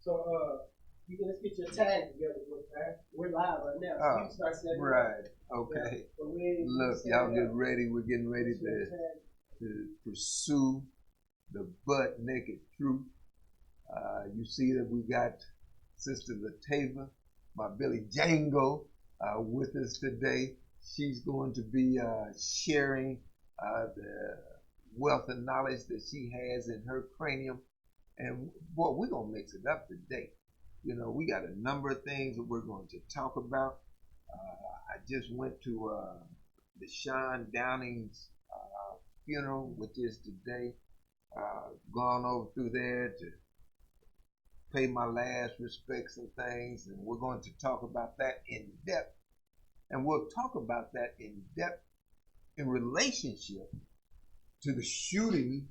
So you can let's get your tag together, right? We're live right now. So you can start setting right. Okay. Yeah. So we Look, y'all get ready. We're getting ready to pursue the butt naked truth. You see that we got Sister Latava, my Billy Django, with us today. She's going to be sharing the wealth of knowledge that she has in her cranium. And boy, we're going to mix it up today. You know, we got a number of things that we're going to talk about. I just went to the Sean Downing's funeral, which is today. Gone over through there to pay my last respects and things, and we're going to talk about that in depth. And we'll talk about that in depth in relationship to the shooting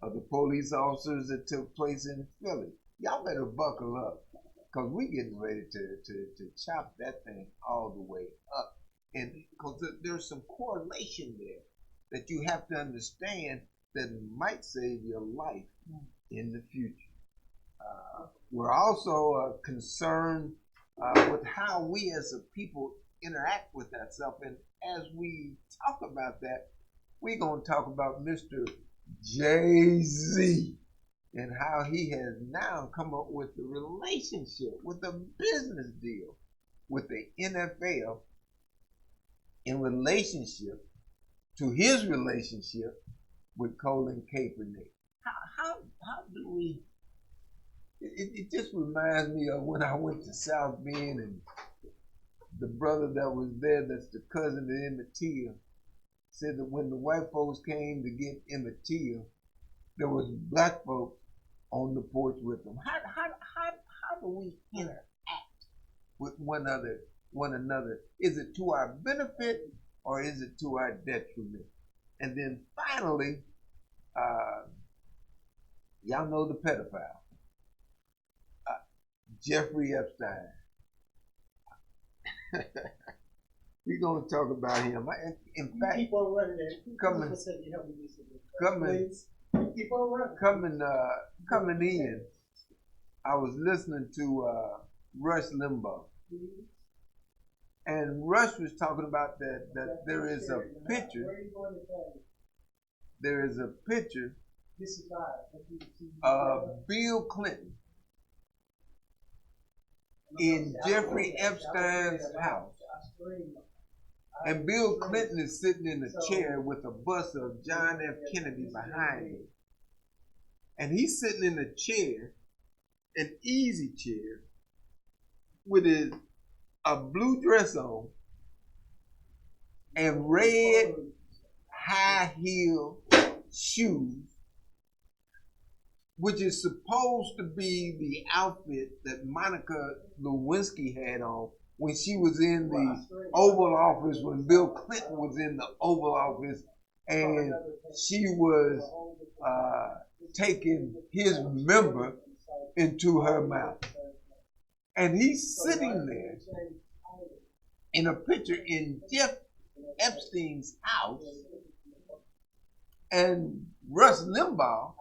of the police officers that took place in Philly. Y'all better buckle up, because we're getting ready to chop that thing all the way up. And because there's some correlation there that you have to understand that might save your life in the future. We're also concerned with how we as a people interact with ourselves. And as we talk about that, we're going to talk about Mr. Jay-Z and how he has now come up with a relationship, with a business deal with the NFL in relationship to his relationship with Colin Kaepernick. How do we... It just reminds me of when I went to South Bend, and the brother that was there, that's the cousin of Emmett Till, said that when the white folks came to get Emmett Till, there was black folks on the porch with them. How do we interact with one another? Is it to our benefit or is it to our detriment? And then finally, y'all know the pedophile, Jeffrey Epstein. We're going to talk about him. In fact, keep on running there. Coming in, I was listening to Rush Limbaugh. And Rush was talking about that there is a picture. There is a picture of Bill Clinton in Jeffrey Epstein's house. And Bill Clinton is sitting in a chair with a bust of John F. Kennedy behind him. And he's sitting in a chair, an easy chair, with a blue dress on and red high heel shoes, which is supposed to be the outfit that Monica Lewinsky had on when she was in the Oval Office, when Bill Clinton was in the Oval Office, and she was taking his member into her mouth. And he's sitting there in a picture in Jeff Epstein's house, and Rush Limbaugh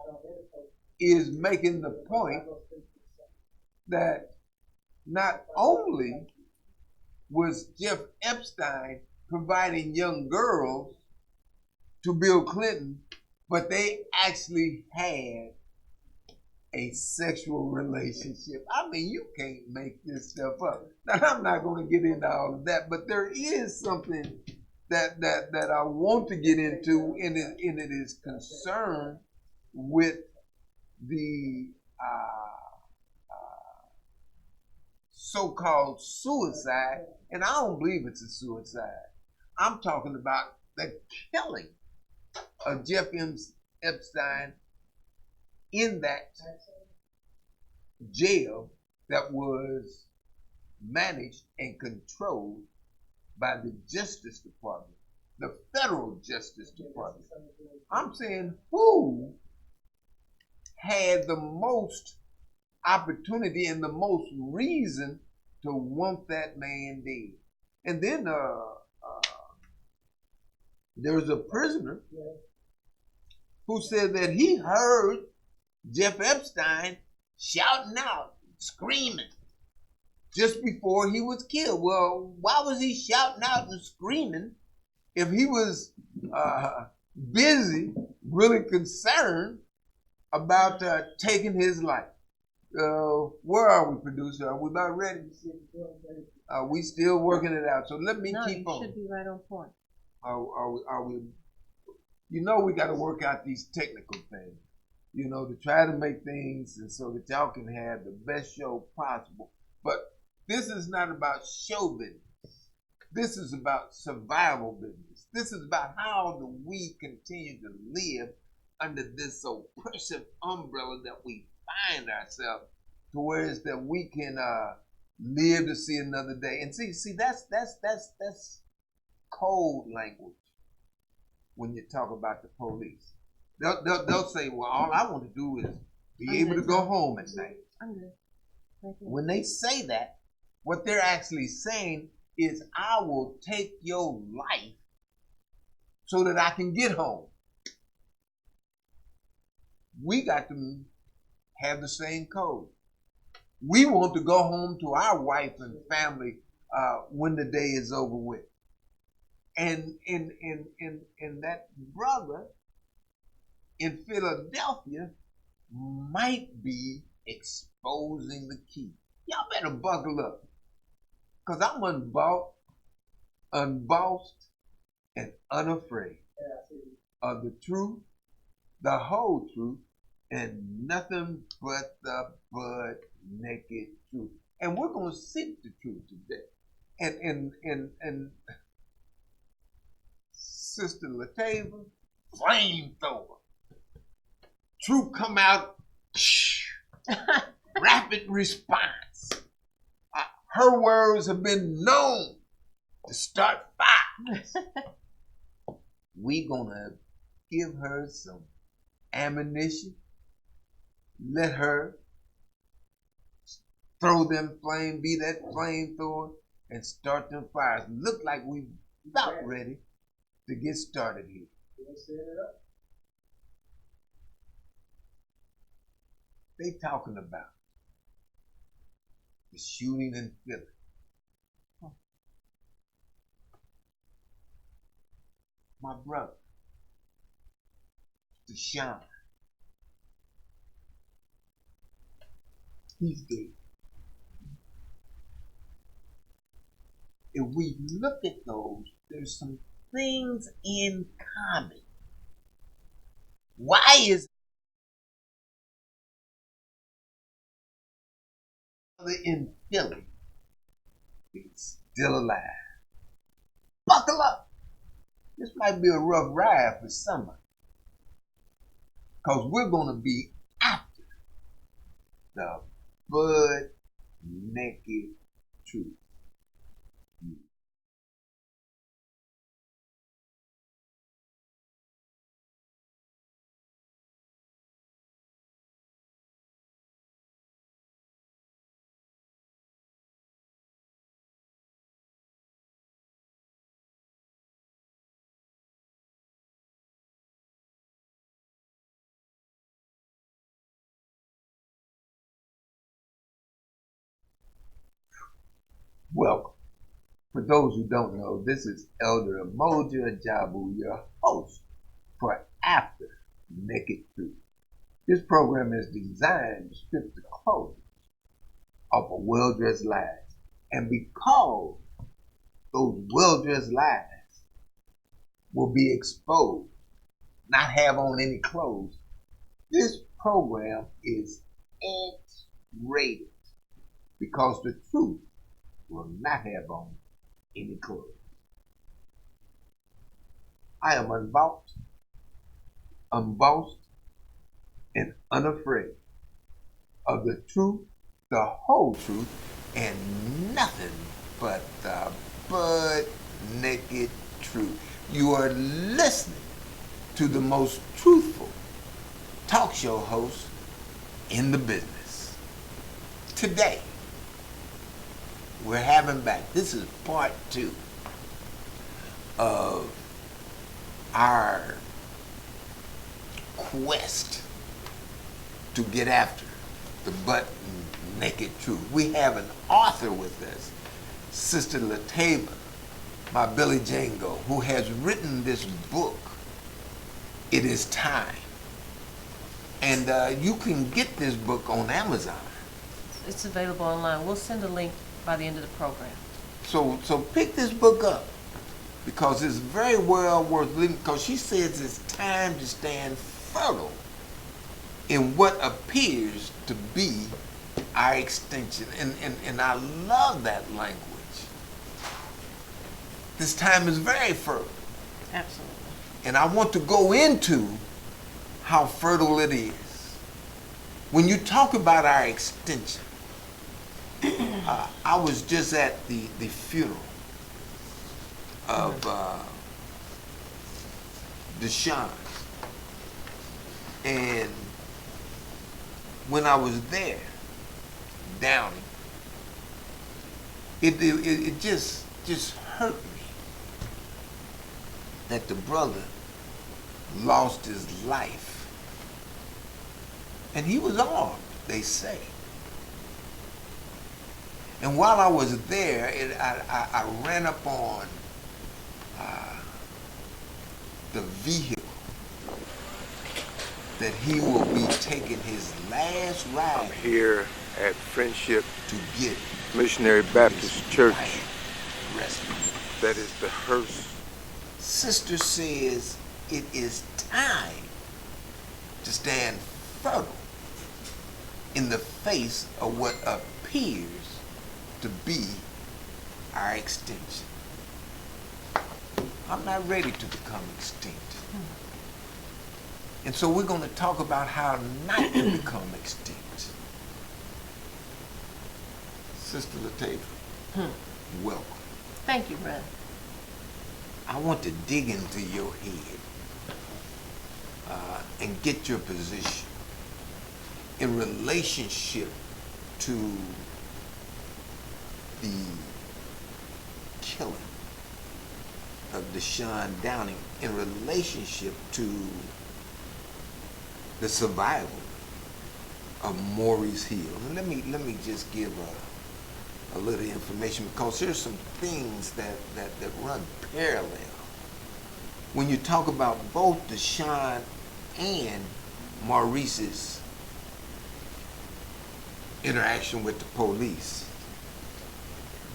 is making the point that not only was Jeff Epstein providing young girls to Bill Clinton, but they actually had a sexual relationship. I mean, you can't make this stuff up. Now, I'm not going to get into all of that, but there is something that I want to get into, and it is concerned with the so-called suicide, and I don't believe it's a suicide. I'm talking about the killing of Jeff Epstein in that jail that was managed and controlled by the Justice Department, the federal Justice Department. I'm saying, who had the most opportunity and the most reason to want that man dead? And then there was a prisoner who said that he heard Jeff Epstein shouting out, screaming just before he was killed. Well, why was he shouting out and screaming if he was busy, really concerned about taking his life? Where are we, producer? Are we about ready? We still working it out. So let me keep on. No, you should be right on point. Are we? You know we got to work out these technical things. You know, to try to make things and so that y'all can have the best show possible. But this is not about show business. This is about survival business. This is about how do we continue to live under this oppressive umbrella that we find ourselves, to where it's that we can live to see another day. And see, that's cold language when you talk about the police. They'll say, well, all I want to do is be able to go home at night. I'm good. Thank you. When they say that, what they're actually saying is, I will take your life so that I can get home. We got to have the same code. We want to go home to our wife and family when the day is over with. And that brother in Philadelphia might be exposing the key. Y'all better buckle up, because I'm unbossed, and unafraid of the truth, the whole truth, and nothing but the butt naked truth. And we're going to seek the truth today. And Sister Latava, flamethrower. Truth come out, rapid response. Her words have been known to start fires. We gonna give her some ammunition, let her throw them flame, be that flamethrower, and start them fires. Look like we about ready to get started here. They talking about the shooting in Philly. My brother, Deshaun, he's dead. If we look at those, there's some things in common. Why is in Philly is still alive? Buckle up. This might be a rough ride for some, because we're going to be after the butt naked truth. Welcome. For those who don't know, this is Elder Mmoja, Ajabu, your host for After Naked Truth. This program is designed to strip the clothes off of well-dressed lies. And because those well-dressed lies will be exposed, not have on any clothes, this program is X-rated, because the truth will not have on any clothes. I am unbossed, and unafraid of the truth, the whole truth, and nothing but the butt naked truth. You are listening to the most truthful talk show host in the business. Today, we're having back, this is part 2 of our quest to get after the butt naked truth. We have an author with us, Sister Latava, my Billy Jango, who has written this book, It Is Time. And you can get this book on Amazon. It's available online. We'll send a link by the end of the program. So pick this book up, because it's very well worth reading, because she says it's time to stand fertile in what appears to be our extinction. And I love that language. This time is very fertile. Absolutely. And I want to go into how fertile it is. When you talk about our extinction, I was just at the funeral of Deshaun. And when I was there, Downing, it just hurt me that the brother lost his life. And he was armed, they say. And while I was there, I ran up on the vehicle that he will be taking his last ride. I'm here at Friendship to get Missionary Baptist Church. Rescue. That is the hearse. Sister says it is time to stand fertile in the face of what appears to be our extinction. I'm not ready to become extinct. And so we're going to talk about how not to become extinct. Sister Latava, welcome. Thank you, brother. I want to dig into your head and get your position in relationship to the killing of Deshaun Downing, in relationship to the survival of Maurice Hill. And let me just give a little information, because there's some things that run parallel. When you talk about both Deshaun and Maurice's interaction with the police,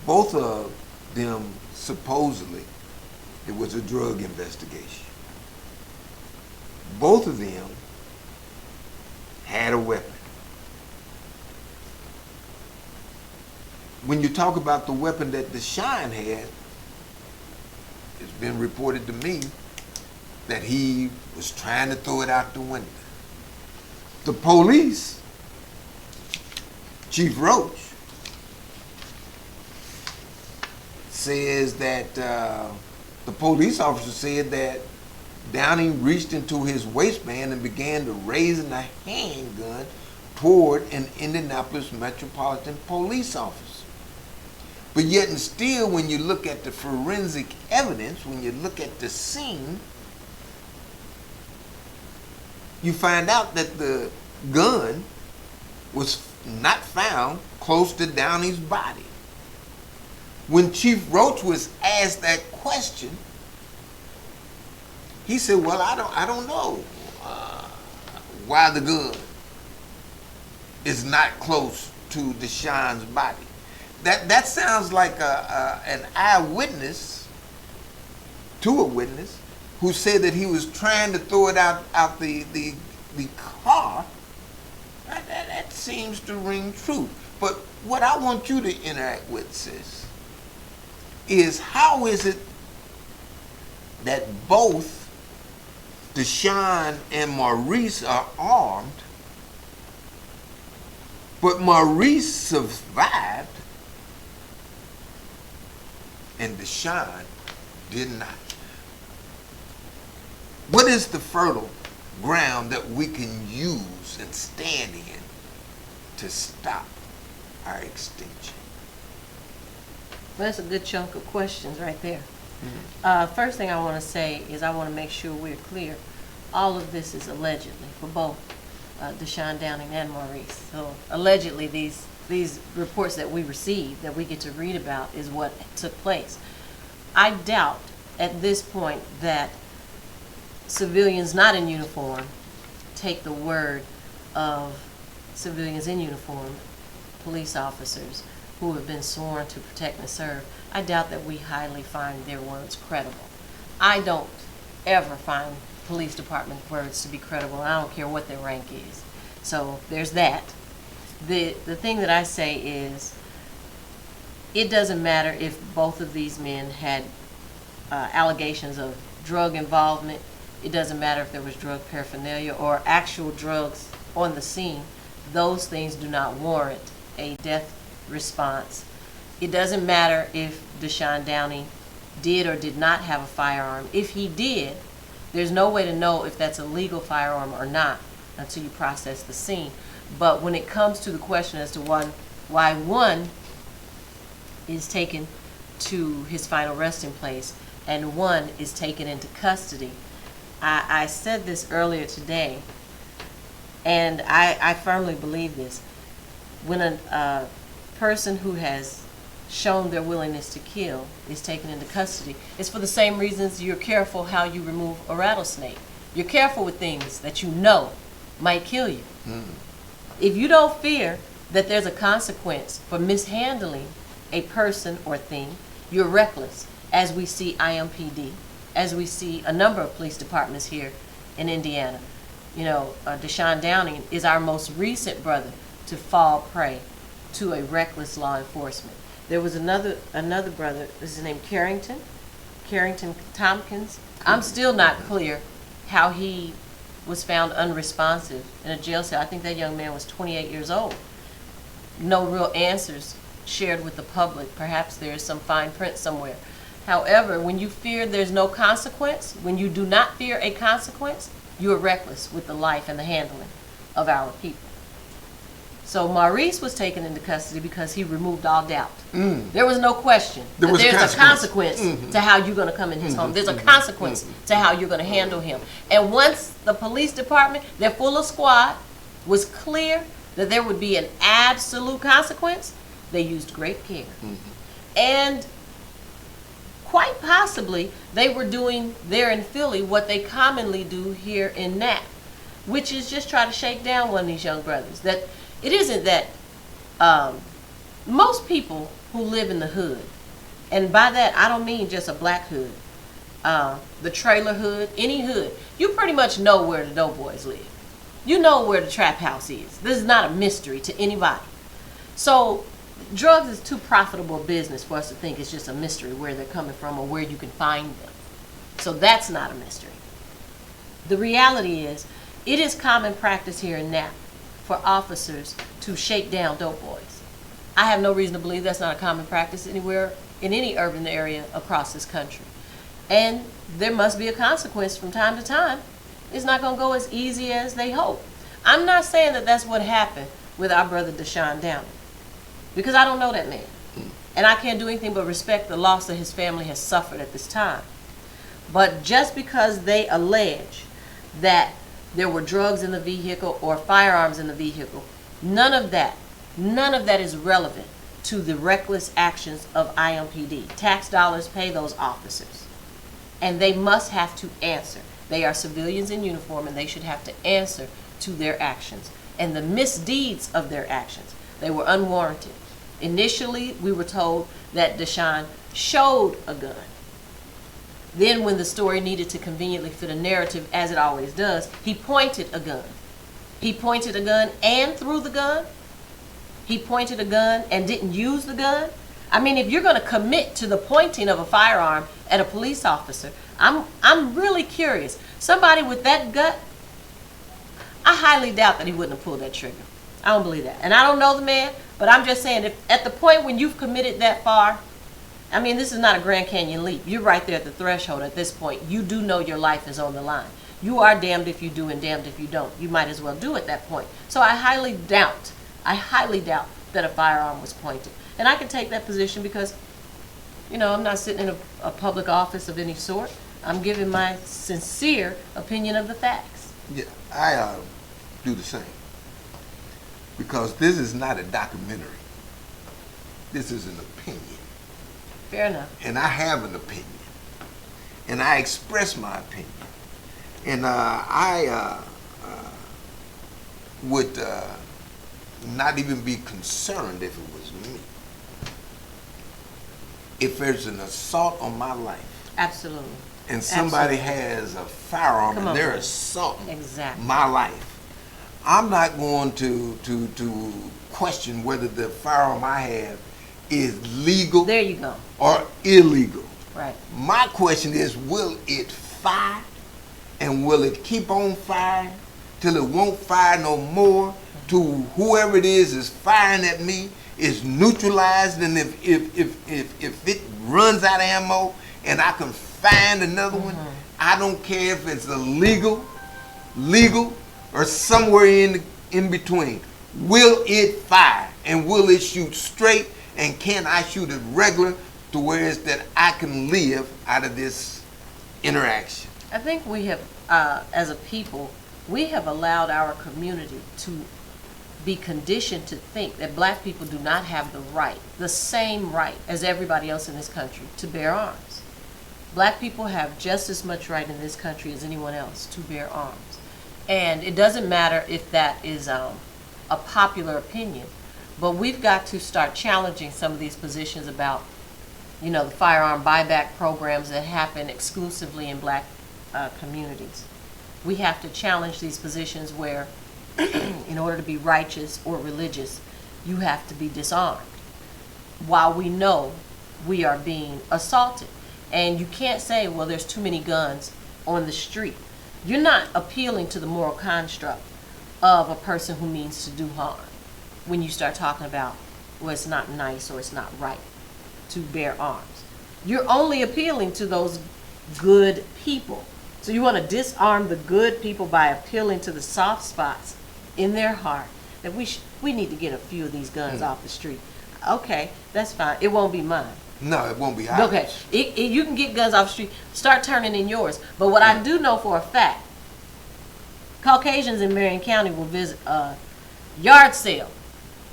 both of them supposedly, it was a drug investigation. Both of them had a weapon. When you talk about the weapon that Deshaun had, it's been reported to me that he was trying to throw it out the window. The police, Chief Roach, says that the police officer said that Downing reached into his waistband and began to raise a handgun toward an Indianapolis Metropolitan Police officer. But yet and still, when you look at the forensic evidence, when you look at the scene, you find out that the gun was not found close to Downing's body. When Chief Roach was asked that question, he said, "Well, I don't know why the gun is not close to Deshaun's body." That sounds like an eyewitness to a witness who said that he was trying to throw it out the car. That seems to ring true. But what I want you to interact with, sis, is how is it that both Deshaun and Maurice are armed, but Maurice survived and Deshaun did not? What is the fertile ground that we can use and stand in to stop our extinction? Well, that's a good chunk of questions right there. First thing I want to say is I want to make sure we're clear. All of this is allegedly for both Deshaun Downing and Maurice. So allegedly these these reports that we receive, that we get to read about, is what took place. I doubt at this point that civilians not in uniform take the word of civilians in uniform, police officers who have been sworn to protect and serve. I doubt that we highly find their words credible. I don't ever find police department words to be credible. I don't care what their rank is. So there's that. The thing that I say is, it doesn't matter if both of these men had allegations of drug involvement. It doesn't matter if there was drug paraphernalia or actual drugs on the scene. Those things do not warrant a death response. It doesn't matter if Deshaun Downey did or did not have a firearm. If he did, there's no way to know if that's a legal firearm or not until you process the scene. But when it comes to the question as to why one is taken to his final resting place and one is taken into custody, I said this earlier today, and I firmly believe this. When a person who has shown their willingness to kill is taken into custody, it's for the same reasons you're careful how you remove a rattlesnake. You're careful with things that you know might kill you. If you don't fear that there's a consequence for mishandling a person or thing, you're reckless, as we see IMPD, as we see a number of police departments here in Indiana. You know, Deshaun Downey is our most recent brother to fall prey to a reckless law enforcement. There was another brother, is his name Carrington Tompkins. I'm still not clear how he was found unresponsive in a jail cell. I think that young man was 28 years old. No real answers shared with the public. Perhaps there is some fine print somewhere. However, when you fear there's no consequence, when you do not fear a consequence, you are reckless with the life and the handling of our people. So Maurice was taken into custody because he removed all doubt. There was no question that there's a consequence to how you're going to come in his home. There's a consequence to how you're going to handle him. And once the police department, their full squad, was clear that there would be an absolute consequence, they used great care. And quite possibly, they were doing there in Philly what they commonly do here in Nap, which is just try to shake down one of these young brothers. That it isn't that most people who live in the hood, and by that I don't mean just a black hood, the trailer hood, any hood, you pretty much know where the doughboys live. You know where the trap house is. This is not a mystery to anybody. So drugs is too profitable a business for us to think it's just a mystery where they're coming from or where you can find them. So that's not a mystery. The reality is, it is common practice here in Napa for officers to shake down dope boys. I have no reason to believe that's not a common practice anywhere in any urban area across this country. And there must be a consequence from time to time. It's not going to go as easy as they hope. I'm not saying that that's what happened with our brother Deshaun Downey, because I don't know that man. And I can't do anything but respect the loss that his family has suffered at this time. But just because they allege that there were drugs in the vehicle or firearms in the vehicle, none of that is relevant to the reckless actions of IMPD. Tax dollars pay those officers, and they must have to answer. They are civilians in uniform, and they should have to answer to their actions and the misdeeds of their actions. They were unwarranted. Initially, we were told that Deshaun showed a gun. Then when the story needed to conveniently fit a narrative, as it always does, he pointed a gun. He pointed a gun and threw the gun. He pointed a gun and didn't use the gun. I mean, if you're going to commit to the pointing of a firearm at a police officer, I'm really curious. Somebody with that gut, I highly doubt that he wouldn't have pulled that trigger. I don't believe that. And I don't know the man, but I'm just saying, if at the point when you've committed that far, I mean, this is not a Grand Canyon leap. You're right there at the threshold at this point. You do know your life is on the line. You are damned if you do and damned if you don't. You might as well do at that point. So I highly doubt that a firearm was pointed. And I can take that position because, you know, I'm not sitting in a public office of any sort. I'm giving my sincere opinion of the facts. Yeah, I do the same. Because this is not a documentary. this is an opinion. Fair enough. And I have an opinion. And I express my opinion. And I would not even be concerned if it was me. If there's an assault on my life. Absolutely. And somebody Absolutely. has a firearm Come and on, they're man. assaulting Exactly. my life. I'm not going to question whether the firearm I have is legal There you go. or illegal. Right. My question is, will it fire? And will it keep on firing till it won't fire no more? To whoever it is firing at me is neutralized, and if it runs out of ammo and I can find another one, I don't care if it's illegal, legal, or somewhere in between. Will it fire, and will it shoot straight, and can I shoot it regular to where it's that I can live out of this interaction? I think we have, as a people, we have allowed our community to be conditioned to think that black people do not have the right, the same right as everybody else in this country to bear arms. Black people have just as much right in this country as anyone else to bear arms. And it doesn't matter if that is a popular opinion, but we've got to start challenging some of these positions about, you know, the firearm buyback programs that happen exclusively in black communities. We have to challenge these positions where, in order to be righteous or religious, you have to be disarmed, while we know we are being assaulted. And you can't say, well, there's too many guns on the street. You're not appealing to the moral construct of a person who means to do harm when you start talking about, well, it's not nice or it's not right to bear arms. You're only appealing to those good people. So you want to disarm the good people by appealing to the soft spots in their heart that we need to get a few of these guns off the street. Okay, that's fine. It won't be mine. No, it won't be ours. Okay, you can get guns off the street. Start turning in yours. But what I do know for a fact, Caucasians in Marion County will visit a yard sale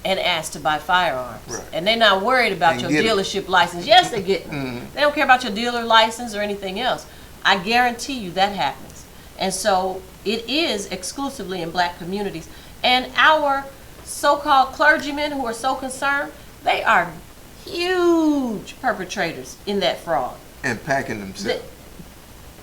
and ask to buy firearms. Right. And they're not worried about And your get 'em. dealership license. Yes, they get them. They don't care about your dealer license or anything else. I guarantee you that happens. And so it is exclusively in black communities. And our so-called clergymen who are so concerned, they are huge perpetrators in that fraud. And packing themselves.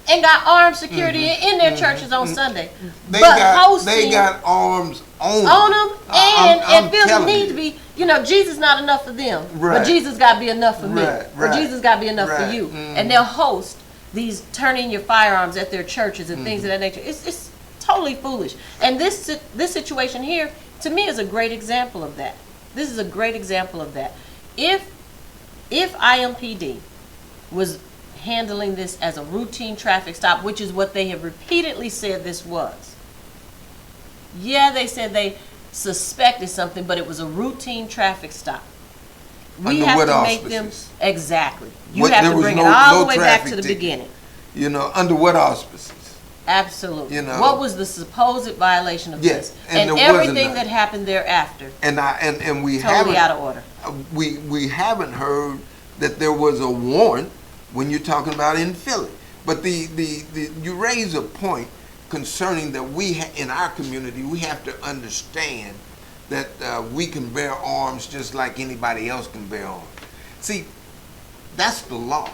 And got armed security in their churches on Sunday. They but they got arms on them, and I'm it feels the telling need you. to be, you know, Jesus not enough for them, Right. but Jesus got to be enough for me, Right, or right, Jesus got to be enough for right, you. And they'll host these turn in your firearms at their churches and things of that nature. It's totally foolish. And this situation here, to me, is a great example of that. This is a great example of that. If IMPD was handling this as a routine traffic stop, which is what they have repeatedly said this was. Yeah, they said they suspected something, but it was a routine traffic stop. We Under have what to make them auspices? exactly. You What- have there to was bring no- it all no the way back traffic to the ticket. beginning. You know, under what auspices? Absolutely. You know. What was the supposed violation of Yes, this? and And there wasn't everything none. that happened thereafter, And we totally haven't out of order. we haven't heard that there was a warrant when you're talking about in Philly. But the you raise a point concerning that in our community we have to understand that we can bear arms just like anybody else can bear arms. See, that's the law,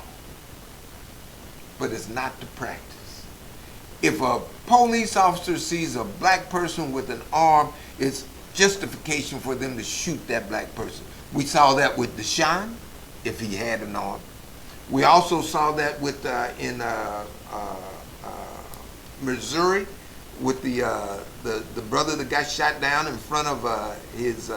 but it's not the practice. If a police officer sees a black person with an arm, it's justification for them to shoot that black person. We saw that with Deshaun, if he had an arm. We also saw that with in Missouri with the brother that got shot down in front of his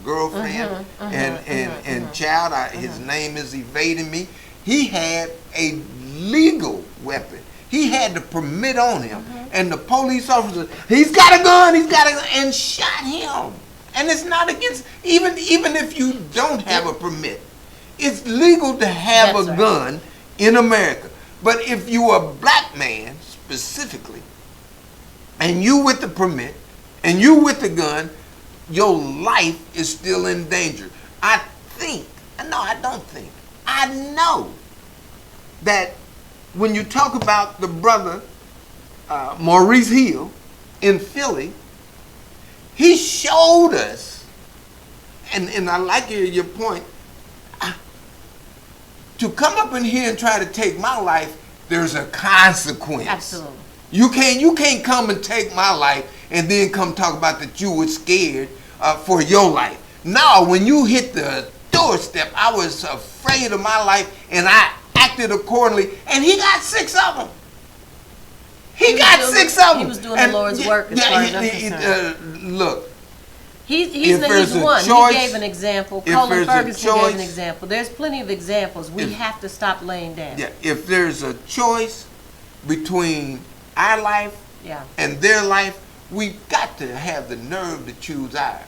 girlfriend and child. His name is evading me. He had a legal weapon. He had the permit on him, and the police officer, he's got a gun, and shot him. And it's not against, even if you don't have a permit, it's legal to have That's a right. gun in America. But if you're a black man specifically, and you with the permit, and you with the gun, your life is still in danger. I think, No, I don't think. I know that when you talk about the brother Maurice Hill in Philly, he showed us, and I like your point, to come up in here and try to take my life, there's a consequence. Absolutely. You can't come and take my life and then come talk about that you were scared for your life. No, when you hit the doorstep, I was afraid of my life and I acted accordingly, and he got 6 of them. He got 6 of them. He was doing the Lord's work as far as I'm concerned. Look. He's one. Choice, he gave an example. Colin Ferguson gave an example. There's plenty of examples. We have to stop laying down. Yeah, if there's a choice between our life and their life, we've got to have the nerve to choose ours.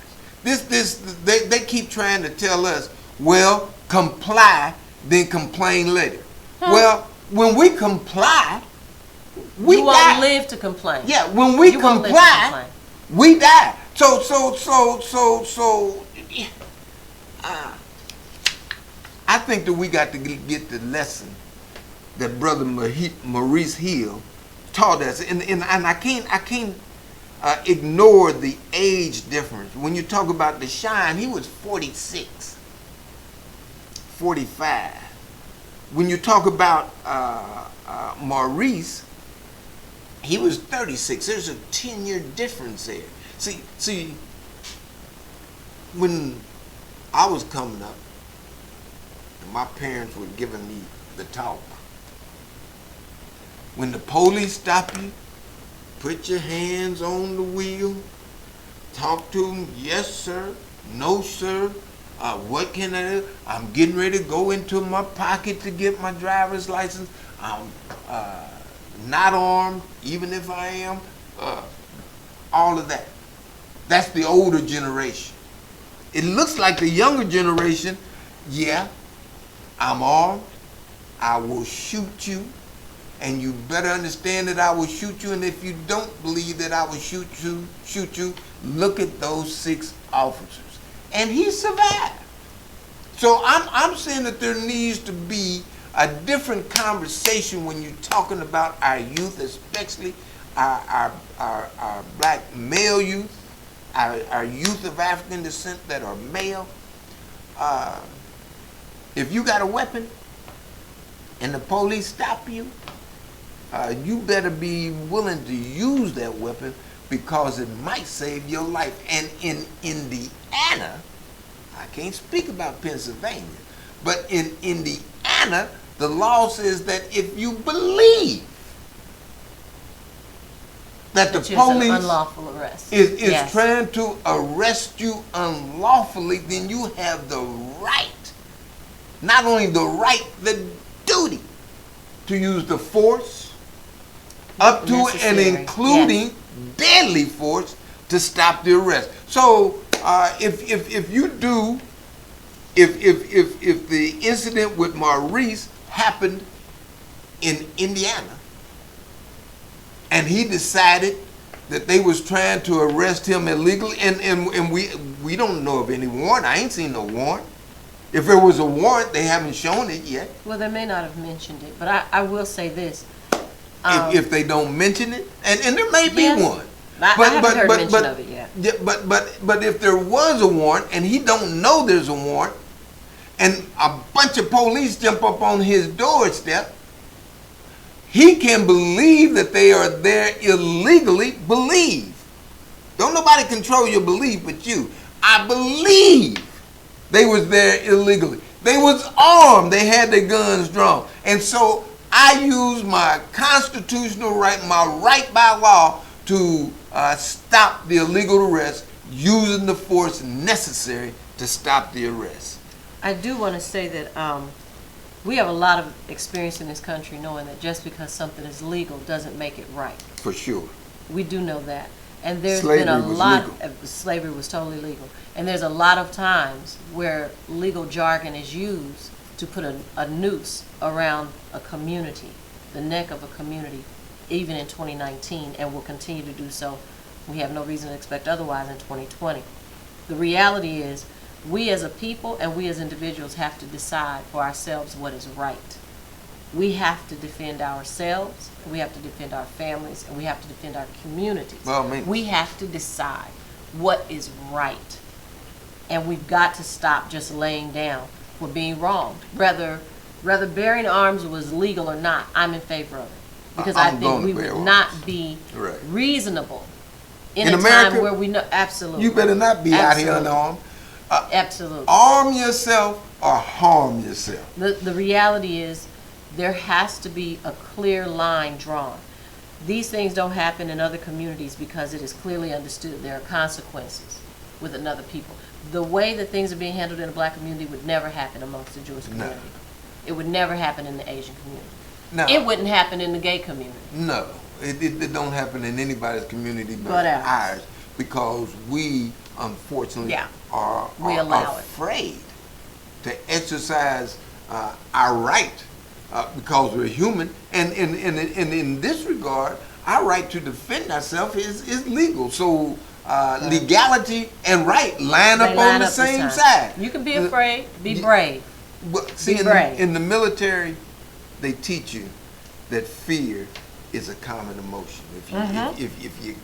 They keep trying to tell us, well, comply, then complain later. Well, when we comply, we you die. won't live to complain. Yeah, when we comply, we die. So, I think that we got to get the lesson that Brother Maurice Hill taught us, and I can't ignore the age difference. When you talk about the shine, he was 46, 45. When you talk about Maurice, he was 36. There's a 10-year difference there. See, when I was coming up, and my parents were giving me the talk, when the police stop you, put your hands on the wheel, talk to them, yes sir, no sir, what can I do? I'm getting ready to go into my pocket to get my driver's license. I'm not armed, even if I am, all of that. That's the older generation. It looks like the younger generation, yeah, I'm armed, I will shoot you, and you better understand that I will shoot you, and if you don't believe that I will shoot you, look at those 6 officers. And he survived. So I'm saying that there needs to be a different conversation when you're talking about our youth, especially our black male youth, our youth of African descent that are male. If you got a weapon and the police stop you, you better be willing to use that weapon because it might save your life. And in Indiana, I can't speak about Pennsylvania, but in Indiana, the law says that if you believe that the police unlawful arrest is trying to arrest you unlawfully, then you have the right, not only the right, the duty to use the force up to and including deadly force to stop the arrest. So if the incident with Maurice happened in Indiana, and he decided that they was trying to arrest him illegally, and we don't know of any warrant. I ain't seen no warrant. If there was a warrant, they haven't shown it yet. Well, they may not have mentioned it, but I will say this. If they don't mention it, and there may be one. I haven't heard mention of it yet. Yeah, but if there was a warrant and he don't know there's a warrant, and a bunch of police jump up on his doorstep, he can believe that they are there illegally. Believe. Don't nobody control your belief but you. I believe they was there illegally. They was armed. They had their guns drawn. And so I use my constitutional right, my right by law, to stop the illegal arrest using the force necessary to stop the arrest. I do want to say that we have a lot of experience in this country knowing that just because something is legal doesn't make it right. For sure. We do know that. And there's been a lot of slavery was totally legal. And there's a lot of times where legal jargon is used to put a noose around a community, the neck of a community, even in 2019, and will continue to do so. We have no reason to expect otherwise in 2020. The reality is We as a people and we as individuals have to decide for ourselves what is right. We have to defend ourselves, we have to defend our families, and we have to defend our communities. Well, maybe. We have to decide what is right. And we've got to stop just laying down for being wronged. Whether bearing arms was legal or not, I'm in favor of it. Because I I'm think going we to bear would not arms. be Right. reasonable in In a America, time where we know, absolutely. You better not be out here Absolutely. unarmed. Absolutely. Arm yourself or harm yourself. The reality is there has to be a clear line drawn. These things don't happen in other communities because it is clearly understood there are consequences with another people. The way that things are being handled in the black community would never happen amongst the Jewish community. It would never happen in the Asian community. No. It wouldn't happen in the gay community. No, it don't happen in anybody's community but But ours. ours, because we unfortunately Yeah. are We allow it. afraid to exercise our right because we're human, and in this regard, our right to defend ourselves is legal. So legality and right line They up line on the up this same time. side. You can be afraid, be brave. Well, see, Be brave. in the military, they teach you that fear is a common emotion. If you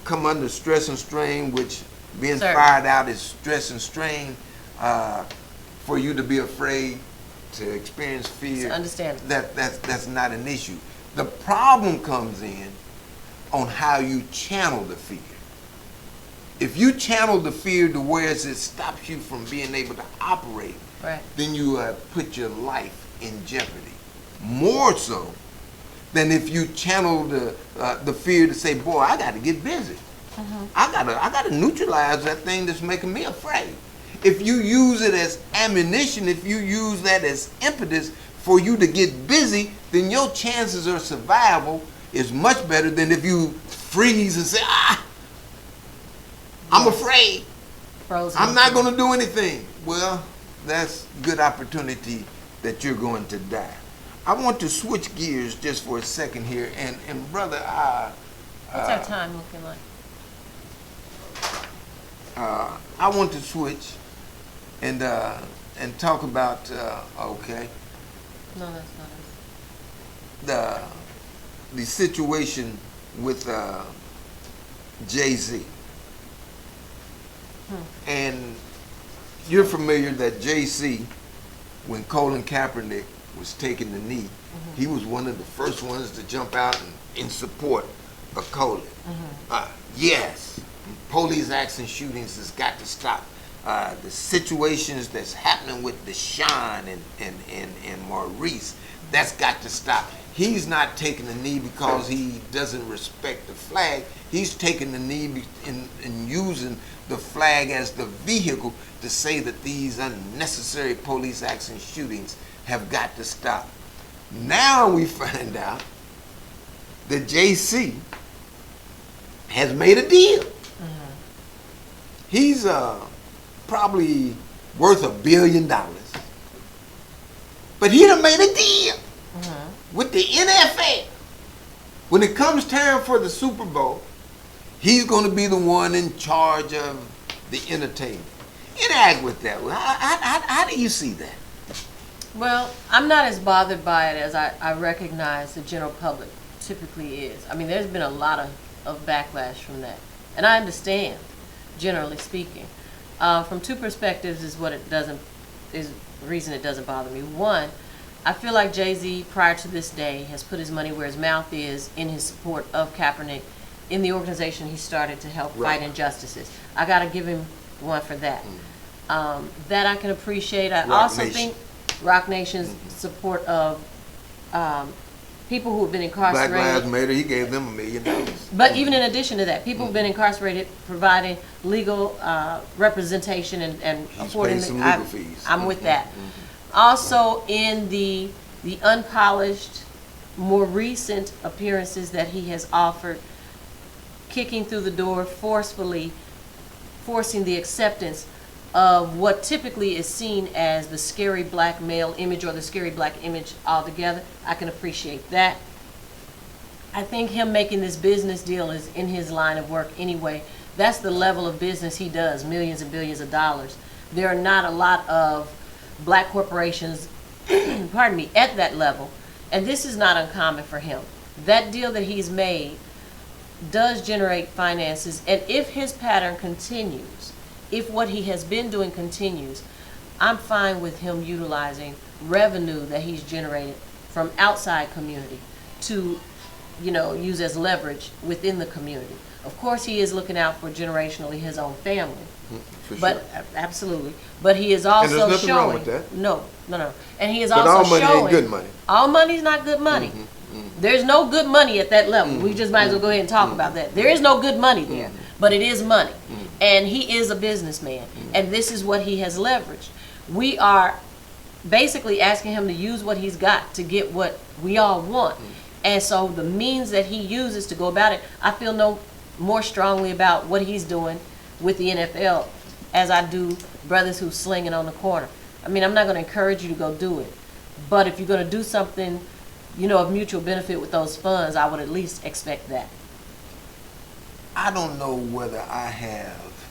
come under stress and strain, which being Sir. fired out is stress and strain, for you to be afraid, to experience fear, It's understandable. that's not an issue. The problem comes in on how you channel the fear. If you channel the fear to where it stops you from being able to operate, Right. then you put your life in jeopardy. More so than if you channel the fear to say, "Boy, I got to get busy. I gotta neutralize that thing that's making me afraid." If you use it as ammunition, if you use that as impetus for you to get busy, then your chances of survival is much better than if you freeze and say, I'm afraid. Frozen. I'm not going to do anything. Well, that's good opportunity that you're going to die. I want to switch gears just for a second here, and brother, What's our time looking like? I want to switch and talk about okay, No, that's not us. the situation with Jay-Z. And you're familiar that Jay-Z, when Colin Kaepernick was taking the knee, he was one of the first ones to jump out in support of Colin. Yes, police acts and shootings has got to stop. The situations that's happening with Deshaun and Maurice, that's got to stop. He's not taking the knee because he doesn't respect the flag. He's taking the knee and using the flag as the vehicle to say that these unnecessary police acts and shootings have got to stop. Now we find out that JC has made a deal. He's probably worth $1 billion. But he done made a deal with the NFL. When it comes time for the Super Bowl, he's going to be the one in charge of the entertainment. Interact with that. How do you see that? Well, I'm not as bothered by it as I recognize the general public typically is. I mean, there's been a lot of backlash from that. And I understand, generally speaking. From two perspectives is the reason it doesn't bother me. One, I feel like Jay-Z, prior to this day, has put his money where his mouth is in his support of Kaepernick in the organization he started to help fight injustices. I got to give him one for that. That I can appreciate. I also think Rock Nation's support of people who have been incarcerated. Black Lives Matter, he gave them $1 million. But even in addition to that, people who've been incarcerated, providing legal representation and affording paid some legal fees. I'm with that. Also, in the unpolished, more recent appearances that he has offered, kicking through the door forcefully, forcing the acceptance of what typically is seen as the scary black male image or the scary black image altogether. I can appreciate that. I think him making this business deal is in his line of work anyway. That's the level of business he does, millions and billions of dollars. there are not a lot of black corporations, pardon me, at that level. And this is not uncommon for him. That deal that he's made does generate finances, and if his pattern continues, if what he has been doing continues, I'm fine with him utilizing revenue that he's generated from outside community to, use as leverage within the community. Of course, he is looking out for generationally his own family. For But sure. Absolutely, but he is also there's nothing showing. wrong with that. No, and he is But also all money showing. ain't good money. All money's not good money. There's no good money at that level. We just might as well go ahead and talk about that. There is no good money there, but it is money, and he is a businessman, and this is what he has leveraged. We are basically asking him to use what he's got to get what we all want, and so the means that he uses to go about it, I feel no more strongly about what he's doing with the NFL as I do brothers who's slinging on the corner. I mean, I'm not going to encourage you to go do it, but if you're going to do something, of mutual benefit with those funds, I would at least expect that. I don't know whether I have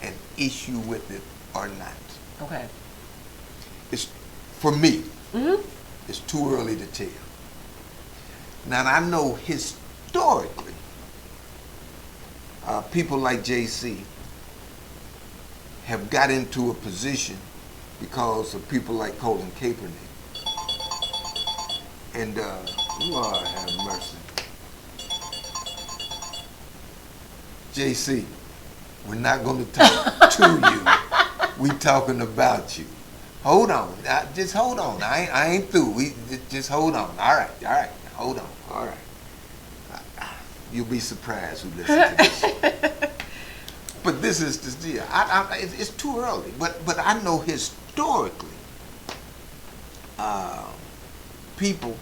an issue with it or not. Okay. It's, for me, Mm-hmm. it's too early to tell. Now, I know historically, people like JC have got into a position because of people like Colin Kaepernick. And, Lord have mercy. JC, we're not going to talk to you. We talking about you. Hold on. Just hold on. I ain't through. We just hold on. All right. Hold on. All right. You'll be surprised who listens to this shit. But this is the deal. It's too early. But I know historically, people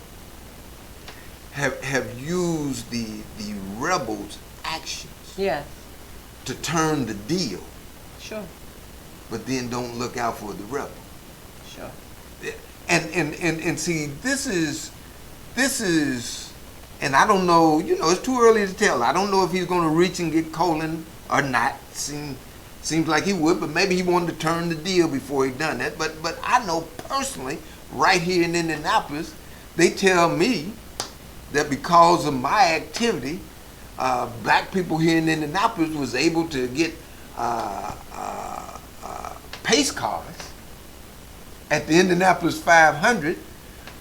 have used the rebels' actions Yeah. to turn the deal, Sure. but then don't look out for the rebel. Sure. And see, this is, and I don't know, it's too early to tell. I don't know if he's going to reach and get Colin or not. Seems like he would, but maybe he wanted to turn the deal before he done that. But I know personally, right here in Indianapolis, they tell me that because of my activity, black people here in Indianapolis was able to get pace cars at the Indianapolis 500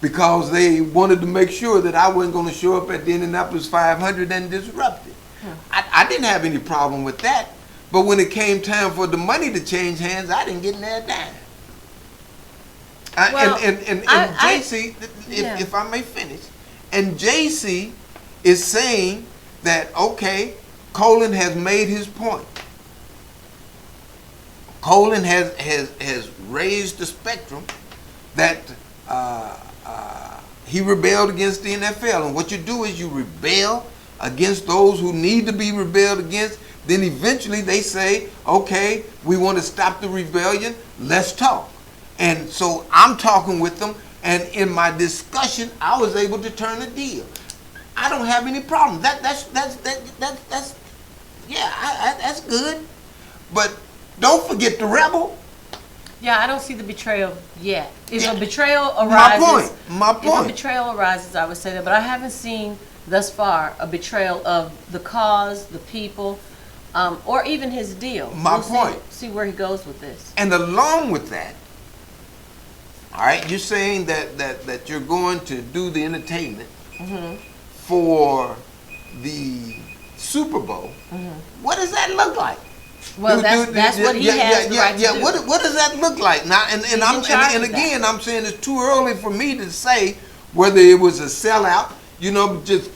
because they wanted to make sure that I wasn't going to show up at the Indianapolis 500 and disrupt it. I didn't have any problem with that, but when it came time for the money to change hands, I didn't get near a dime. Well, and JC, if I may finish, and JC is saying that, okay, Colin has made his point. Colin has raised the spectrum that he rebelled against the NFL. And what you do is you rebel against those who need to be rebelled against. Then eventually they say, okay, we want to stop the rebellion. Let's talk. And so I'm talking with them. And in my discussion, I was able to turn a deal. I don't have any problem. That's good. But don't forget the rebel. Yeah, I don't see the betrayal yet. If a betrayal arises, My if a point. betrayal arises, I would say that. But I haven't seen thus far a betrayal of the cause, the people, or even his deal. My We'll point. See where he goes with this. And along with that, all right, you're saying that you're going to do the entertainment for the Super Bowl. What does that look like? Well, that's what he has the right to do. What does that look like now? And He's in charge of again, I'm saying it's too early for me to say whether it was a sellout. Just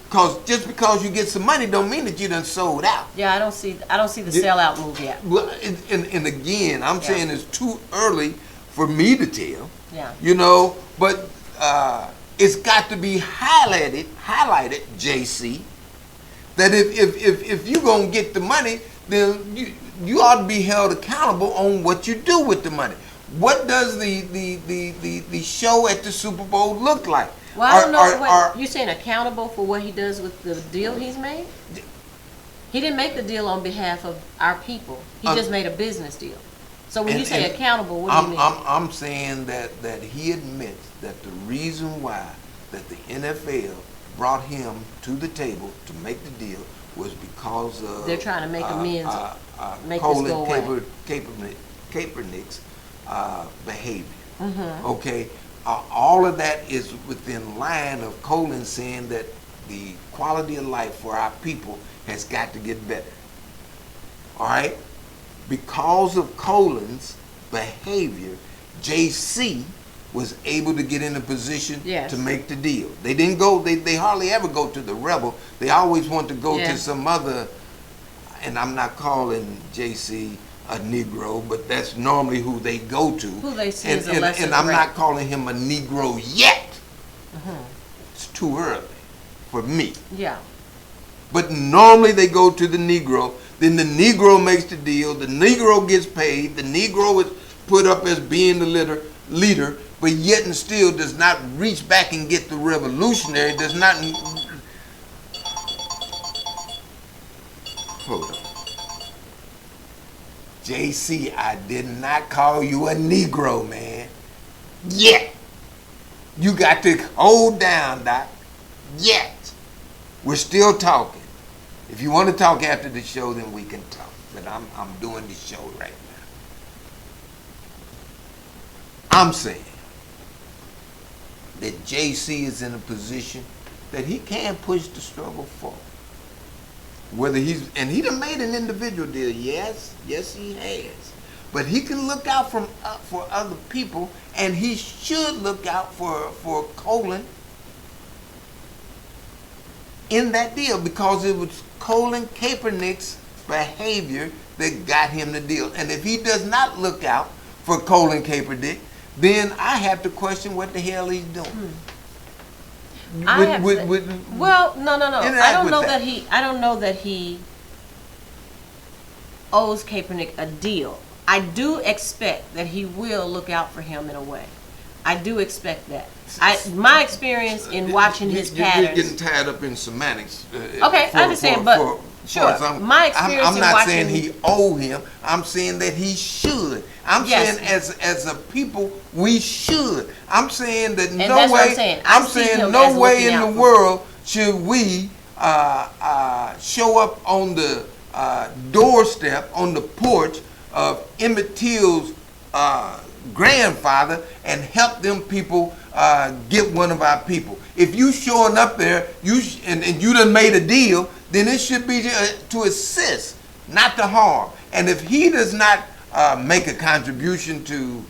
because you get some money don't mean that you done sold out. Yeah, I don't see the sellout move yet. Well, and again, I'm saying it's too early for me to tell. Yeah. But it's got to be highlighted, JC, that if you're gonna get the money, then you ought to be held accountable on what you do with the money. What does the show at the Super Bowl look like? Well, I don't know. You're saying accountable for what he does with the deal he's made? He didn't make the deal on behalf of our people. He just made a business deal. So when you say And accountable, what do you mean? I'm saying that he admits that the reason why that the NFL brought him to the table to make the deal was because of They're trying to make amends, make this Colin go away. Kaepernick's behavior. Mm-hmm. Okay, all of that is within line of Colin saying that the quality of life for our people has got to get better. All right, because of Colin's behavior, JC was able to get in a position Yes. to make the deal. They didn't go. They hardly ever go to the rebel. They always want to go Yeah. to some other. And I'm not calling JC a Negro, but that's normally who they go to. Who they see and, as a and, lesser and I'm threat. not calling him a Negro yet. Mm-hmm. It's too early for me. Yeah. But normally they go to the Negro. Then the Negro makes the deal. The Negro gets paid. The Negro is put up as being the leader, but yet and still does not reach back and get the revolutionary. Does not. Hold on. JC, I did not call you a Negro, man. Yet. You got to hold down, Doc. Yet. We're still talking. If you want to talk after the show, then we can talk. But I'm doing the show right now. I'm saying that JC is in a position that he can push the struggle forward. Whether and he done made an individual deal, yes he has. But he can look out for other people, and he should look out for Colin in that deal, because it was Colin Kaepernick's behavior that got him the deal. And if he does not look out for Colin Kaepernick, then I have to question what the hell he's doing. Well, no. I don't know that he owes Kaepernick a deal. I do expect that he will look out for him in a way. I do expect that. My experience in watching his patterns. You're getting tied up in semantics. Okay, I understand, but sure. My experience I'm in not watching. saying he owe him. I'm saying that he should. I'm Yes. saying as a people we should. I'm saying that And that's what I'm saying. I see him as no way looking in out the for- world should we show up on the doorstep, on the porch of Emmett Till's grandfather and help them people get one of our people. If you showing up there, and you done made a deal, then it should be to assist, not to harm. And if he does not make a contribution to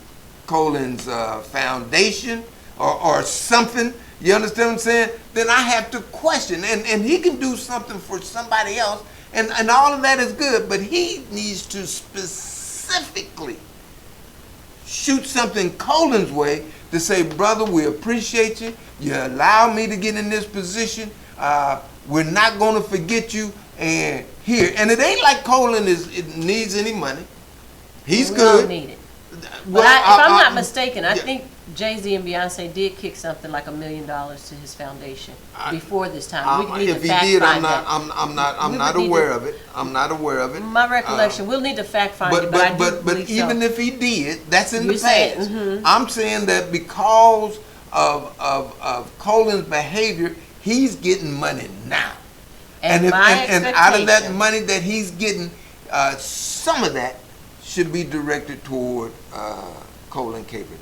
Colin's foundation or something, you understand what I'm saying? Then I have to question. And he can do something for somebody else, and all of that is good, but he needs to specifically shoot something Colin's way to say, brother, we appreciate you. You allow me to get in this position. We're not going to forget you. And here, and it ain't like Colin needs any money. He's We good. don't need it. Well, But if I'm not mistaken, I think Jay-Z and Beyonce did kick something like $1 million to his foundation before this time. We need If to he fact did, find I'm that. not aware of it. I'm not aware of it. My recollection, we'll need to fact find it, but I do believe even so. if he did, that's in the You're saying, past. mhm. I'm saying that because of Colin's behavior, he's getting money now. And and my out of that expectation- money that he's getting, some of that should be directed toward Colin Kaepernick.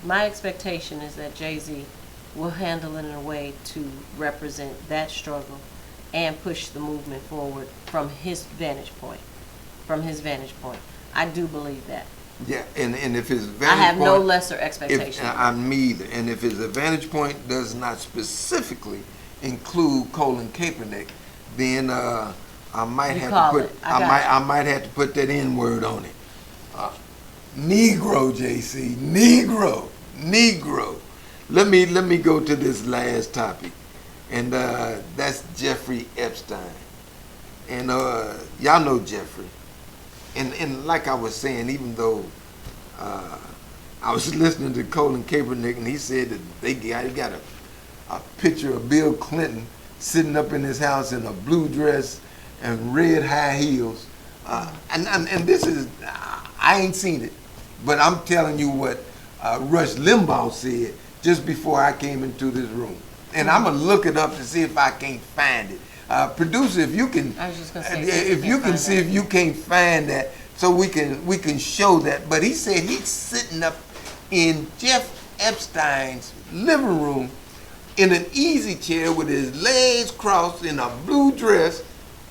My expectation is that Jay-Z will handle it in a way to represent that struggle and push the movement forward from his vantage point. I do believe that. Yeah, and if his I vantage have point, no lesser expectation. I'm me either. And if his vantage point does not specifically include Colin Kaepernick, then I might You have call to put it. I might have to put that N word on it. Negro, JC, Negro. Let me go to this last topic, and that's Jeffrey Epstein. And y'all know Jeffrey. And like I was saying, even though I was listening to Colin Kaepernick, and he said that he got a picture of Bill Clinton sitting up in his house in a blue dress and red high heels. And this is, I ain't seen it, But I'm telling you what Rush Limbaugh said just before I came into this room. And I'm going to look it up to see if I can't find it. Producer, if you can, I was just gonna say, if you can see if you can't find that, so we can show that. But he said he's sitting up in Jeff Epstein's living room in an easy chair with his legs crossed in a blue dress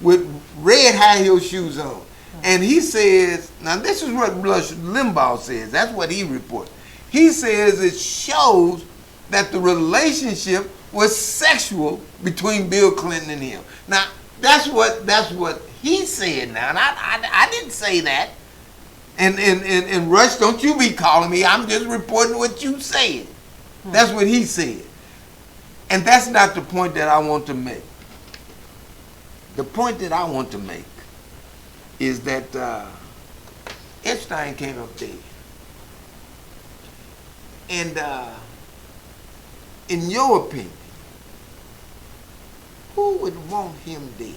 with red high heel shoes on. And he says, now this is what Rush Limbaugh says. That's what he reports. He says it shows that the relationship was sexual between Bill Clinton and him. Now, that's what he said now. And I didn't say that. And Rush, don't you be calling me. I'm just reporting what you said. That's what he said. And that's not the point that I want to make. The point that I want to make is that Epstein came up dead. And in your opinion, who would want him dead?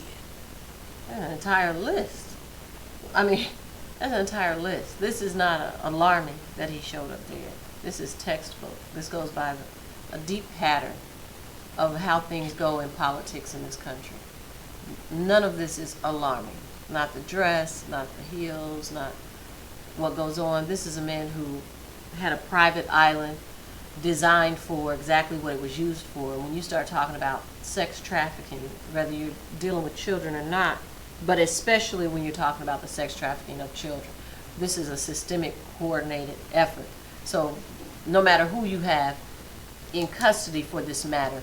That's an entire list. I mean, that's an entire list. This is not alarming that he showed up dead. This is textbook. This goes by a deep pattern of how things go in politics in this country. None of this is alarming. Not the dress, not the heels, not what goes on. This is a man who had a private island designed for exactly what it was used for. And when you start talking about sex trafficking, whether you're dealing with children or not, but especially when you're talking about the sex trafficking of children, this is a systemic, coordinated effort. So no matter who you have in custody for this matter,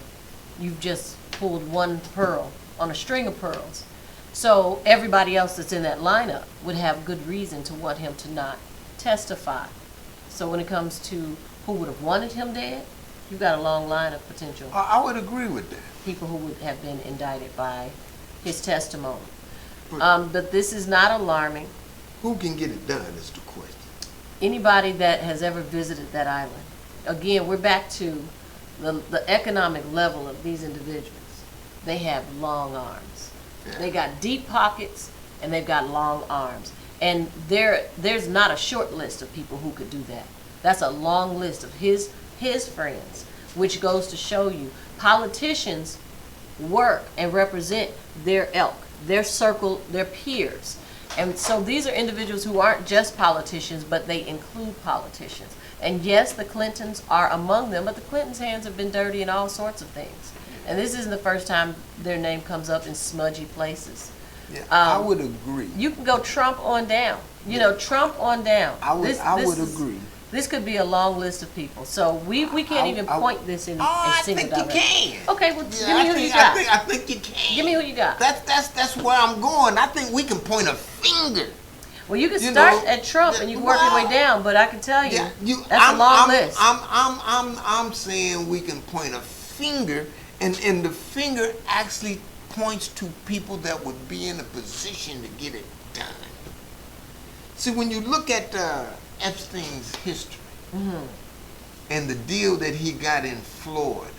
you've just pulled one pearl on a string of pearls. So everybody else that's in that lineup would have good reason to want him to not testify. So when it comes to who would have wanted him dead, you've got a long line of potential I would agree with that. people who would have been indicted by his testimony. But this is not alarming. Who can get it done is the question. Anybody that has ever visited that island, again, we're back to the economic level of these individuals. They have long arms. Yeah. They got deep pockets and they've got long arms. And there's not a short list of people who could do that. That's a long list of his friends, which goes to show you politicians work and represent their ilk, their circle, their peers. And so these are individuals who aren't just politicians, but they include politicians. And yes, the Clintons are among them, but the Clintons' hands have been dirty in all sorts of things. And this isn't the first time their name comes up in smudgy places. Yeah, I would agree. You can go Trump on down. You know, Trump on down. I would agree. This could be a long list of people. So we can't even point this in a single direction. I think you can. Okay, well, Yeah, give me who you got. I think you can. Give me who you got. That's where I'm going. I think we can point a finger. Well, you can start at Trump and you work your way down, but I can tell you, that's a long list. I'm saying we can point a finger, and the finger actually points to people that would be in a position to get it done. See, when you look at Epstein's history and the deal that he got in Florida,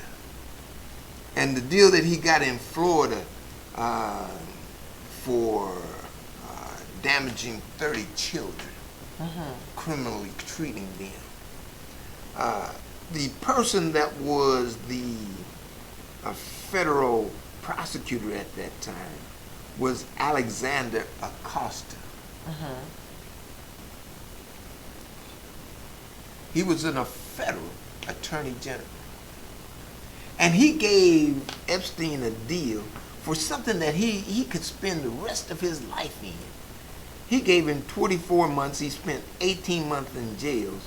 for damaging 30 children, criminally treating them. The person that was the federal prosecutor at that time was Alexander Acosta. He was a federal attorney general. And he gave Epstein a deal for something that he could spend the rest of his life in. He gave him 24 months. He spent 18 months in jails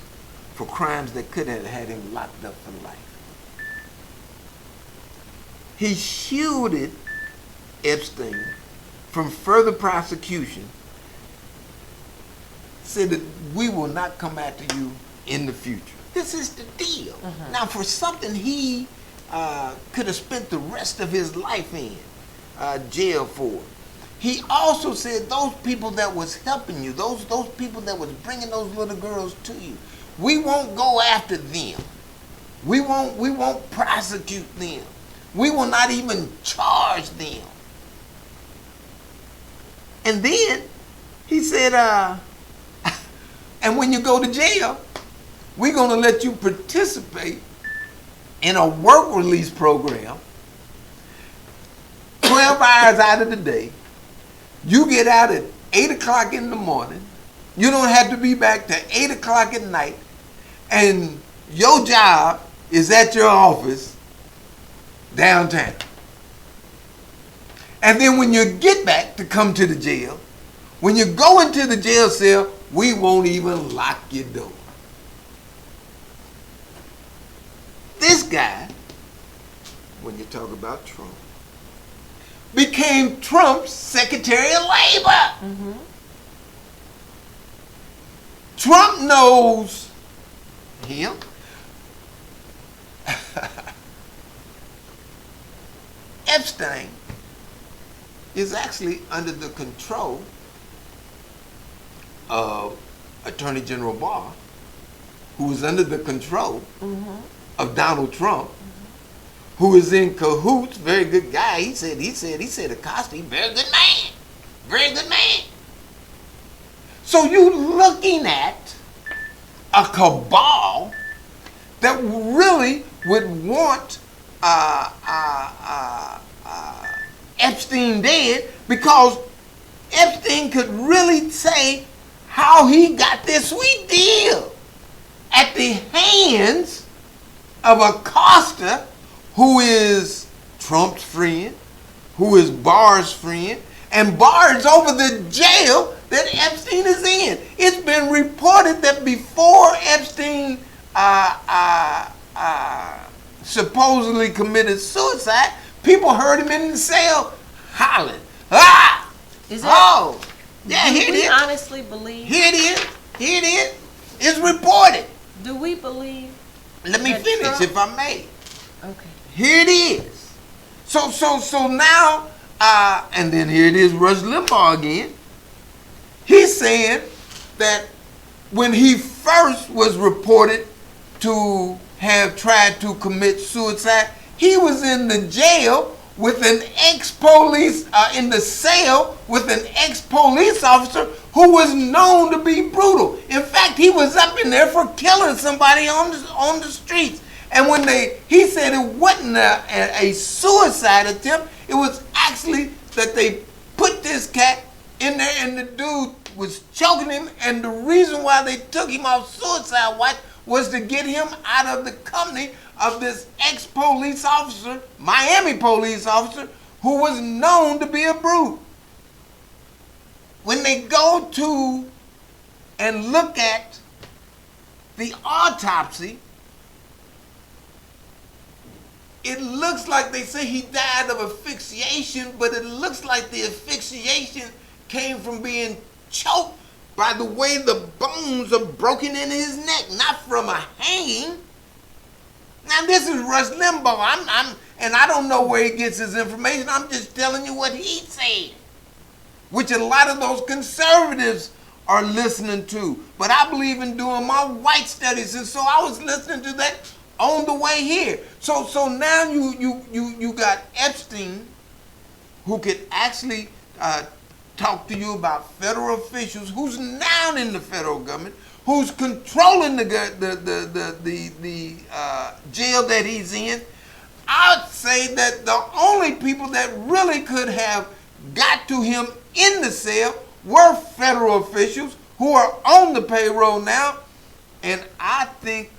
for crimes that could have had him locked up for life. He shielded Epstein from further prosecution, said that we will not come after you in the future. This is the deal. Now, for something he could have spent the rest of his life in jail for. He also said those people that was helping you, those people that was bringing those little girls to you, we won't go after them. We won't prosecute them. We will not even charge them. And then he said, And when you go to jail, we're going to let you participate in a work release program 12 hours out of the day. You get out at 8 o'clock in the morning. You don't have to be back till 8 o'clock at night. And your job is at your office downtown. And then when you get back to come to the jail, when you go into the jail cell, we won't even lock your door. This guy, when you talk about Trump, became Trump's Secretary of Labor. Mm-hmm. Trump knows him. Epstein is actually under the control of Attorney General Barr, who is under the control of Donald Trump, who is in cahoots. Very good guy. He said Acosta, very good man. Very good man. So you looking at a cabal that really would want Epstein dead, because Epstein could really say how he got this sweet deal at the hands of Acosta, who is Trump's friend, who is Barr's friend, and Barr's over the jail that Epstein is in. It's been reported that before Epstein supposedly committed suicide, people heard him in the cell hollering, "Ah! Is it? Oh! Yeah, here it Do we is. honestly believe? Here it is. Here it is. It's reported." Do we believe? Let me that finish, Trump- if I may. Okay. Here it is. So now, and then here it is, Rush Limbaugh again. He's saying that when he first was reported to have tried to commit suicide, he was in the jail with an ex-police, in the cell with an ex-police officer who was known to be brutal. In fact, he was up in there for killing somebody on the streets. And when he said it wasn't a suicide attempt, it was actually that they put this cat in there and the dude was choking him, and the reason why they took him off suicide watch was to get him out of the company of this ex-police officer, Miami police officer, who was known to be a brute. When they go to and look at the autopsy, it looks like they say he died of asphyxiation, but it looks like the asphyxiation came from being choked by the way the bones are broken in his neck, not from a hanging. Now this is Rush Limbaugh. And I don't know where he gets his information. I'm just telling you what he said, which a lot of those conservatives are listening to. But I believe in doing my white studies, and so I was listening to that on the way here. So now you got Epstein, who could actually talk to you about federal officials, who's now in the federal government, who's controlling the jail that he's in. I'd say that the only people that really could have got to him in the cell were federal officials who are on the payroll now, and I think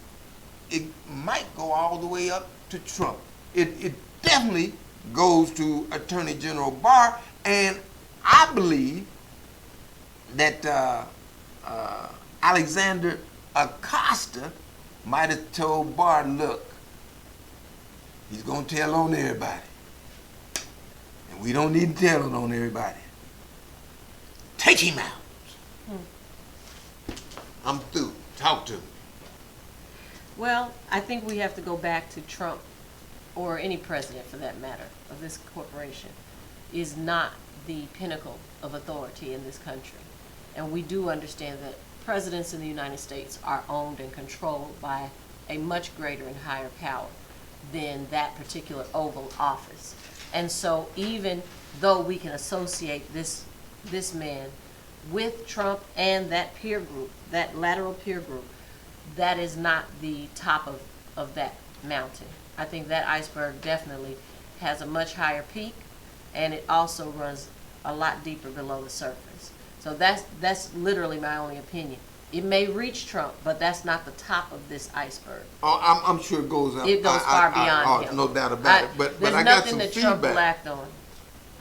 it might go all the way up to Trump. It definitely goes to Attorney General Barr, and I believe that Alexander Acosta might have told Barr, look, he's going to tell on everybody. And we don't need to tell it on everybody. Take him out. I'm through. Talk to me. Well, I think we have to go back to Trump, or any president for that matter, of this corporation, is not the pinnacle of authority in this country. And we do understand that presidents in the United States are owned and controlled by a much greater and higher power than that particular Oval Office. And so even though we can associate this man with Trump and that peer group, that lateral peer group, that is not the top of that mountain. I think that iceberg definitely has a much higher peak, and it also runs a lot deeper below the surface. So that's literally my only opinion. It may reach Trump, but that's not the top of this iceberg. Oh, I'm sure it goes up. It goes far beyond him. No doubt about it. But there's I got nothing some that Trump will feedback. act on.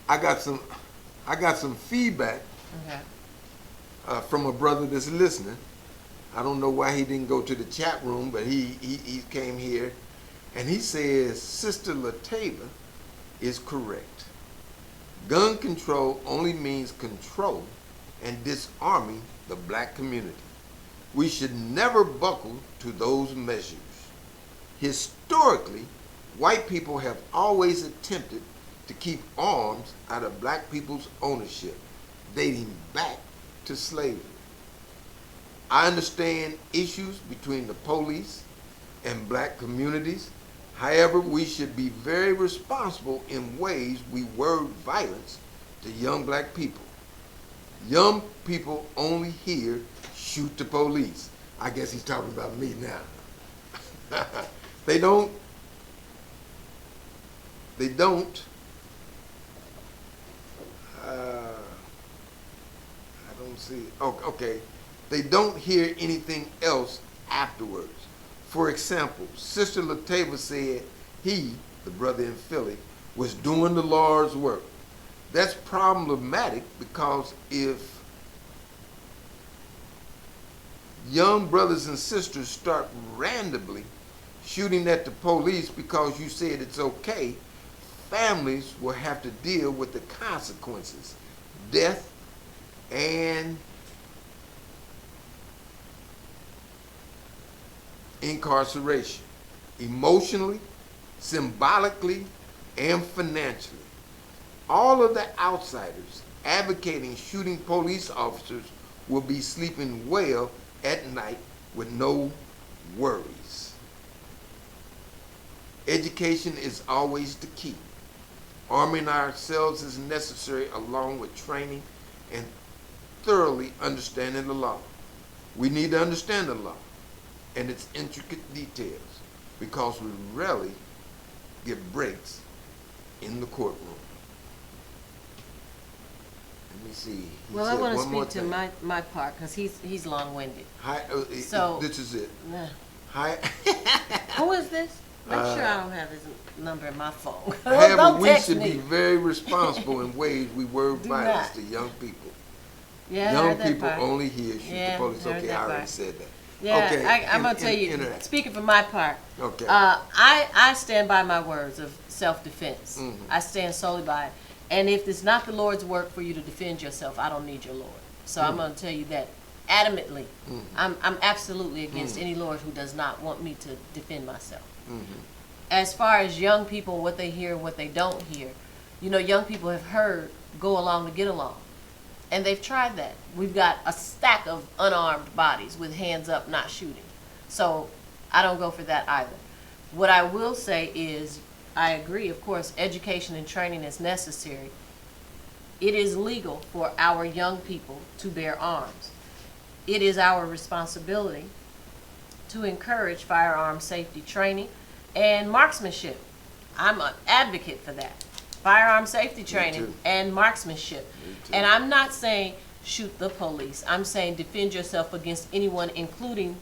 I got some feedback Okay. from a brother that's listening. I don't know why he didn't go to the chat room, but he came here, and he says Sister Latava is correct. Gun control only means control and disarming the black community. We should never buckle to those measures. Historically, white people have always attempted to keep arms out of black people's ownership, dating back to slavery. I understand issues between the police and black communities. However, we should be very responsible in ways we word violence to young black people. Young people only hear shoot the police. I guess he's talking about me now. They don't I don't see it. Oh, okay. They don't hear anything else afterwards. For example, Sister Latava said he, the brother in Philly, was doing the Lord's work. That's problematic because if young brothers and sisters start randomly shooting at the police because you said it's okay, families will have to deal with the consequences, death and incarceration, emotionally, symbolically, and financially. All of the outsiders advocating shooting police officers will be sleeping well at night with no worries. Education is always the key. Arming ourselves is necessary along with training and thoroughly understanding the law. We need to understand the law and its intricate details because we rarely get breaks in the courtroom. Let me see. He Well, I said want to one more speak to thing. my part because he's long-winded. Hi, So- this is it. Nah. Hi. Who is this? Make sure I don't have his number in my phone. However, Don't we text should me. be very responsible in ways we word Do violence not. to young people. Yeah, I Young heard that people part. only hear shoot Yeah, the police. I heard Okay, that I already part. said that. Yeah, Okay, I'm gonna tell you. internet. Speaking for my part, Okay. I stand by my words of self-defense. Mhm. I stand solely by it. And if it's not the Lord's work for you to defend yourself, I don't need your Lord. So I'm going to tell you that adamantly. I'm absolutely against any Lord who does not want me to defend myself. As far as young people, what they hear, what they don't hear, you know, young people have heard go along to get along. And they've tried that. We've got a stack of unarmed bodies with hands up, not shooting. So I don't go for that either. What I will say is, I agree, of course, education and training is necessary. It is legal for our young people to bear arms. It is our responsibility to encourage firearm safety training and marksmanship. I'm an advocate for that. Firearm safety training too. and marksmanship. Me too. And I'm not saying shoot the police. I'm saying defend yourself against anyone, including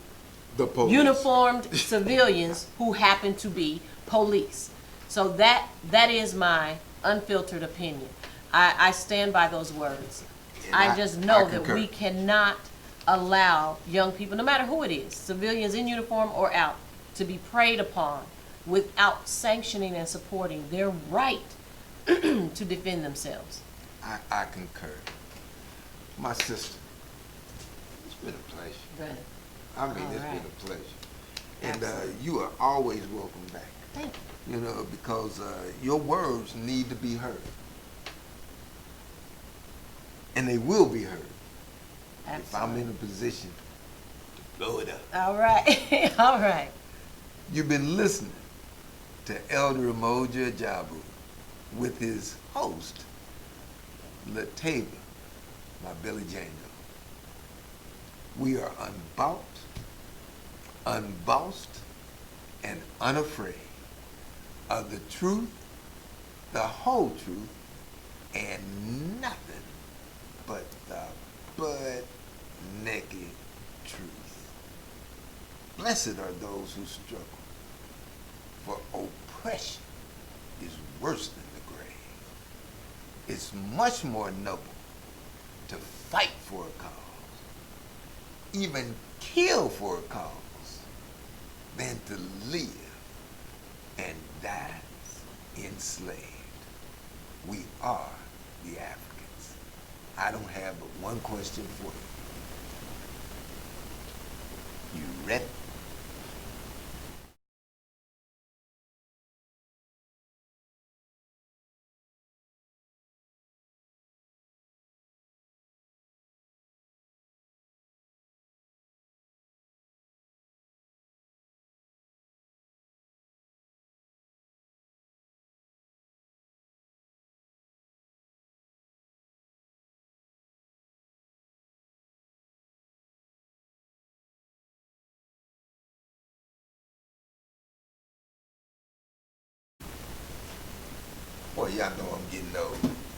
The police. uniformed civilians who happen to be police. So that is my unfiltered opinion. I stand by those words. And I just know that concur. we cannot allow young people, no matter who it is, civilians in uniform or out, to be preyed upon without sanctioning and supporting their right to defend themselves. I concur. My sister, it's been a pleasure. Good. I mean, All it's right. been a pleasure. And Absolutely. you are always welcome back. Thank you. You know, because your words need to be heard. And they will be heard if I'm in a position to blow it up. All right. All right. You've been listening to Elder Mmoja Ajabu with his host, Latava, my Billy Daniel. We are unbought, unbossed, and unafraid of the truth, the whole truth, and nothing but the butt naked truth. Blessed are those who struggle, for oppression is worse than the grave. It's much more noble to fight for a cause, even kill for a cause, than to live and die enslaved. We are the Africans. I don't have but one question for you. You ready? Boy, y'all know I'm getting old.